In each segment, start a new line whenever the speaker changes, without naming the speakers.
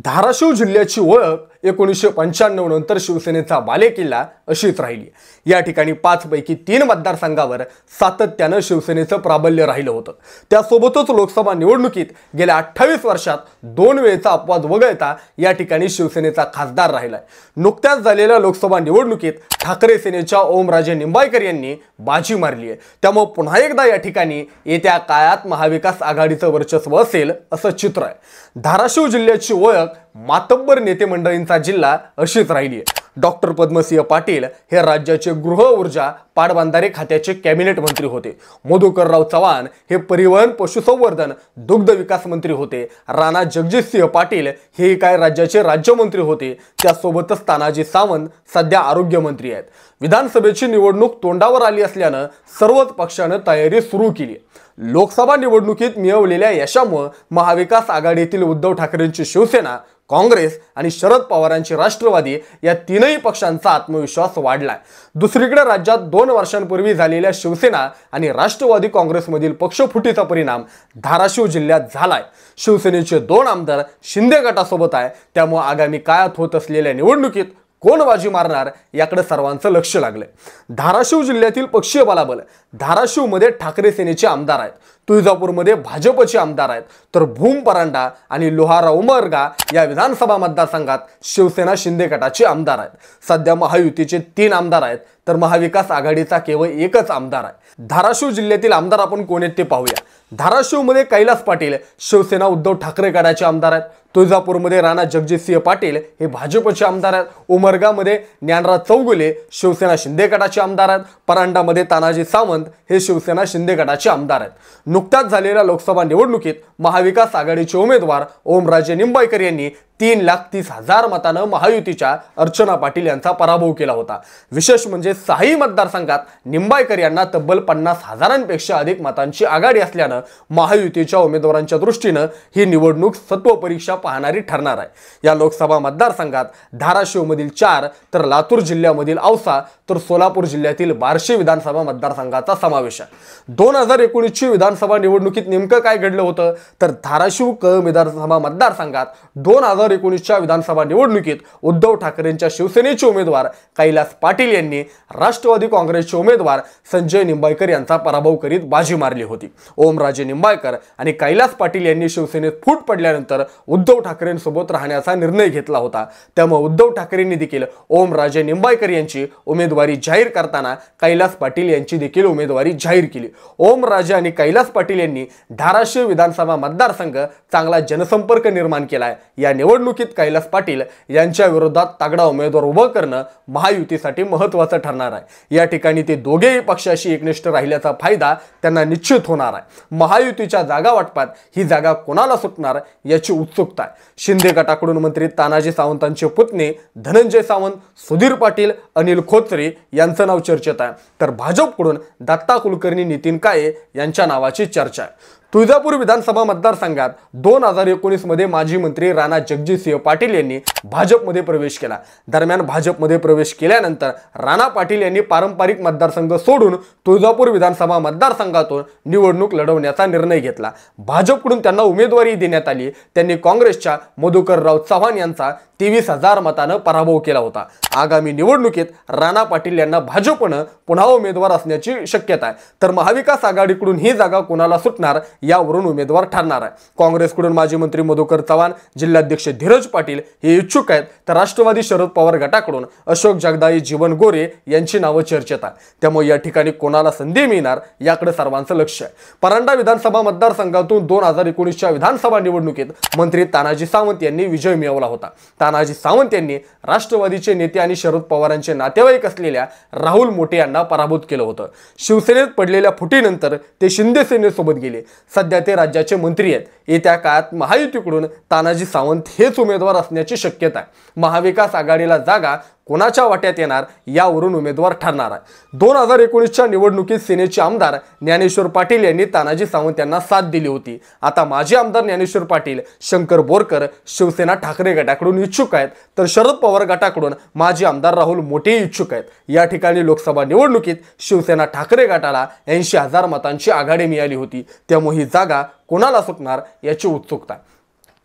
धाराशिव जिल्ह्याची ओळख 1995 नंतर शिवसेनेचा बालेकिल्ला अशीच राहिली। या ठिकाणी 5 पैकी 3 मतदारसंघावर सातत्याने शिवसेनेचं प्राबल्य राहिलं होतं। त्यासोबतच लोकसभा निवडणुकीत गेल्या 28 वर्षात 2 वेळेचा अपवाद वगळता या ठिकाणी शिवसेनेचा खासदार राहिलाय। नुकत्याच झालेल्या लोकसभा निवडणुकीत ठाकरे सेनेच्या ओमराजे निंबाळकर यांनी बाजी मारली आहे। त्यामुळे पुन्हा एकदा या ठिकाणी येत्या काळात महाविकास आघाडीचं वर्चस्व असेल असं चित्र आहे। धाराशिव जिल्ह्याची ओळख मातब्बर नेते मंडळींचा जिल्हा अशीच राहिली आहे। डॉक्टर पद्मसिंह पाटील हे राज्याचे गृह ऊर्जा पाटबंधारे खात्याचे कॅबिनेट मंत्री होते। मधुकरराव चव्हाण हे परिवहन पशुसंवर्धन दुग्ध विकास मंत्री होते। राणा जगजितसिंह पाटील हे काय राज्याचे राज्यमंत्री होते। त्यासोबतच तानाजी सावंत सध्या आरोग्य मंत्री आहेत। विधानसभेची निवडणूक तोंडावर आली असल्याने सर्वच पक्षांनी तयारी सुरू केली। लोकसभा निवडणुकीत मिळवलेल्या यशामुळे महाविकास आघाडीतील उद्धव ठाकरेंची शिवसेना, काँग्रेस आणि शरद पवारांची राष्ट्रवादी या तीनही पक्षांचा आत्मविश्वास वाढलाय। दुसरीकडे राज्यात 2 वर्षांपूर्वी झालेल्या शिवसेना आणि राष्ट्रवादी काँग्रेसमधील पक्षफुटीचा परिणाम धाराशिव जिल्ह्यात झालाय। शिवसेनेचे 2 आमदार शिंदे गटासोबत आहे। त्यामुळे आगामी काळात होत असलेल्या निवडणुकीत कोण बाजी मारणार याकडे सर्वांचं लक्ष लागलंय। धाराशिव जिल्ह्यातील पक्षीय बलाबल धाराशिव मध्ये ठाकरे सेनेचे आमदार आहेत, तुळजापूरमध्ये भाजपचे आमदार आहेत, तर भूम परांडा आणि लोहारा उमरगा या विधानसभा मतदारसंघात शिवसेना शिंदे गटाचे आमदार आहेत। सध्या महायुतीचे 3 आमदार आहेत, तर महाविकास आघाडीचा केवळ एकच आमदार आहे। धाराशिव जिल्ह्यातील आमदार आपण कोण आहेत ते पाहूया। धाराशिव मध्ये कैलास पाटील शिवसेना उद्धव ठाकरे गटाचे आमदार आहेत। तुळजापूरमध्ये राणा जगजितसिंह पाटील हे भाजपचे आमदार आहेत। उमरगामध्ये ज्ञानराज चौगुले शिवसेना शिंदे गटाचे आमदार आहेत। परांडामध्ये तानाजी सावंत हे शिवसेना शिंदे गटाचे आमदार आहेत। नुकत्याच झालेल्या लोकसभा निवडणुकीत महाविकास आघाडीचे उमेदवार ओमराजे निंबाळकर यांनी 3,30,000 मतांनी महायुतीच्या अर्चना पाटील यांचा पराभव केला होता। विशेष म्हणजे 6 मतदारसंघात निंबाळकर यांना तब्बल 50,000पेक्षा अधिक मतांची आघाडी असल्याने महायुतीच्या उमेदवारांच्या दृष्टीने ही निवडणूक सत्व परीक्षा पाहणारी ठरणार आहे। या लोकसभा मतदारसंघात धाराशिवमधील 4 तर लातूर जिल्ह्यामधील औसा तर सोलापूर जिल्ह्यातील बार्शी विधानसभा मतदारसंघाचा समावेश आहे। 2019ची विधानसभा निवडणुकीत नेमकं काय घडलं होतं तर धाराशिव विधानसभा मतदारसंघात 2019च्या विधानसभा निवडणुकीत उद्धव ठाकरेंच्या शिवसेनेचे उमेदवार कैलास पाटील यांनी राष्ट्रवादी काँग्रेसचे उमेदवार संजय निंबाळकर यांचा पराभव करीत बाजी मारली होती। ओमराजे निंबाळकर आणि कैलास पाटील यांनी शिवसेनेत फूट पडल्यानंतर उद्धव ठाकरेंसोबत राहण्याचा निर्णय घेतला होता। त्यामुळे उद्धव ठाकरेंनी देखील ओमराजे निंबाळकर यांची उमेदवारी जाहीर करताना कैलास पाटील यांची देखील उमेदवारी जाहीर केली। ओमराजे आणि कैलास पाटील यांनी धाराशिव विधानसभा मतदारसंघ चांगला जनसंपर्क निर्माण केलाय। या निवडणुकीत कैलास पाटील यांच्या विरोधात तगडा उमेदवार उभं करणं महायुतीसाठी महत्त्वाचं ठरणार आहे। या ठिकाणी ते दोघेही पक्षाशी एकनिष्ठ राहिल्याचा फायदा त्यांना निश्चित होणार आहे। महायुतीच्या जागा वाटपात ही जागा कोणाला सुटणार याची उत्सुकता आहे। शिंदे गटाकडून मंत्री तानाजी सावंतांचे पुतणे धनंजय सावंत, सुधीर पाटील, अनिल खोचरे यांचं नाव चर्चेत आहे, तर भाजपकडून दत्ता कुलकर्णी, नितीन काळे यांच्या नावाची चर्चा आहे। तुळजापूर विधानसभा मतदारसंघात 2019 मध्ये माजी मंत्री राणा जगजितसिंह पाटील यांनी भाजपमध्ये प्रवेश केला। दरम्यान भाजपमध्ये प्रवेश केल्यानंतर राणा पाटील यांनी पारंपरिक मतदारसंघ सोडून तुळजापूर विधानसभा मतदारसंघातून निवडणूक लढवण्याचा निर्णय घेतला। भाजपकडून त्यांना उमेदवारी देण्यात आली। त्यांनी काँग्रेसच्या मधुकरराव चव्हाण यांचा 23,000 मतांनी पराभव केला होता। आगामी निवडणुकीत राणा पाटील यांना भाजपने पुन्हा उमेदवार असण्याची शक्यता आहे, तर महाविकास आघाडीकडून ही जागा कोणाला सुटणार यावरून उमेदवार ठरणार आहे। काँग्रेसकडून माजी मंत्री मधुकर चव्हाण, जिल्हाध्यक्ष धीरज पाटील हे इच्छुक आहेत, तर राष्ट्रवादी शरद पवार गटाकडून अशोक जगदाई, जीवन गोरे यांची नावे चर्चेत आहेत। त्यामुळे या ठिकाणी कोणाला संधी मिळणार याकडे सर्वांचं लक्ष आहे। परांडा विधानसभा मतदारसंघातून 2019च्या विधानसभा निवडणुकीत मंत्री तानाजी सावंत यांनी विजय मिळवला होता। तानाजी सावंत यांनी राष्ट्रवादीचे नेते आणि शरद पवारांचे नातेवाईक असलेल्या राहुल मोठे यांना पराभूत केलं होतं। शिवसेनेत पडलेल्या फुटीनंतर ते शिंदे सेनेसोबत गेले। सध्या ते राज्याचे मंत्री आहेत। येत्या काळात महायुतीकडून तानाजी सावंत हेच उमेदवार असण्याची शक्यता आहे। महाविकास आघाडीला जागा कोणाच्या वाट्यात येणार यावरून उमेदवार ठरणार आहे। 2019च्या निवडणुकीत सेनेचे आमदार ज्ञानेश्वर पाटील यांनी तानाजी सावंत यांना साथ दिली होती। आता माजी आमदार ज्ञानेश्वर पाटील, शंकर बोरकर शिवसेना ठाकरे गटाकडून इच्छुक आहेत, तर शरद पवार गटाकडून माजी आमदार राहुल मोठे इच्छुक आहेत। या ठिकाणी लोकसभा निवडणुकीत शिवसेना ठाकरे गटाला 80,000 मतांची आघाडी मिळाली होती। त्यामुळे ही जागा कोणाला सुटणार याची उत्सुकता आहे।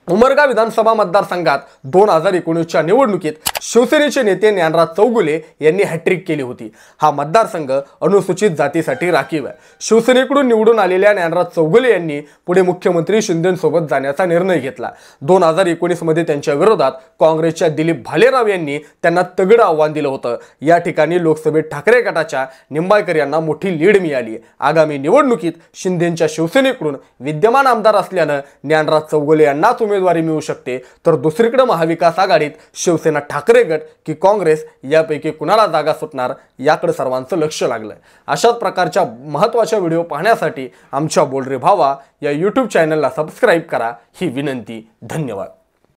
उमरगा विधानसभा मतदारसंघात 2019च्या निवडणुकीत शिवसेनेचे नेते ज्ञानराज चौगुले यांनी हॅट्रिक केली होती। हा मतदारसंघ अनुसूचित जातीसाठी राखीव आहे। शिवसेनेकडून निवडून आलेल्या ज्ञानराज चौगुले यांनी पुढे मुख्यमंत्री शिंदेंसोबत जाण्याचा निर्णय घेतला। 2019 मध्ये त्यांच्या विरोधात काँग्रेसच्या दिलीप भालेराव यांनी त्यांना तगडं आव्हान दिलं होतं। या ठिकाणी लोकसभेत ठाकरे गटाच्या निंबाळकर यांना मोठी लीड मिळाली। आगामी निवडणुकीत शिंदेंच्या शिवसेनेकडून विद्यमान आमदार असल्यानं ज्ञानराज चौगुले यांना उमेदवारी मिळू शकते, तर दुसरीकडे महाविकास आघाडीत शिवसेना ठाकरे गट की काँग्रेस यापैकी कुणाला जागा सुटणार याकडे सर्वांचं लक्ष लागलंय। अशाच प्रकारच्या महत्त्वाच्या व्हिडिओ पाहण्यासाठी आमच्या बोल रे भावा या YouTube चॅनलला सबस्क्राईब करा ही विनंती। धन्यवाद।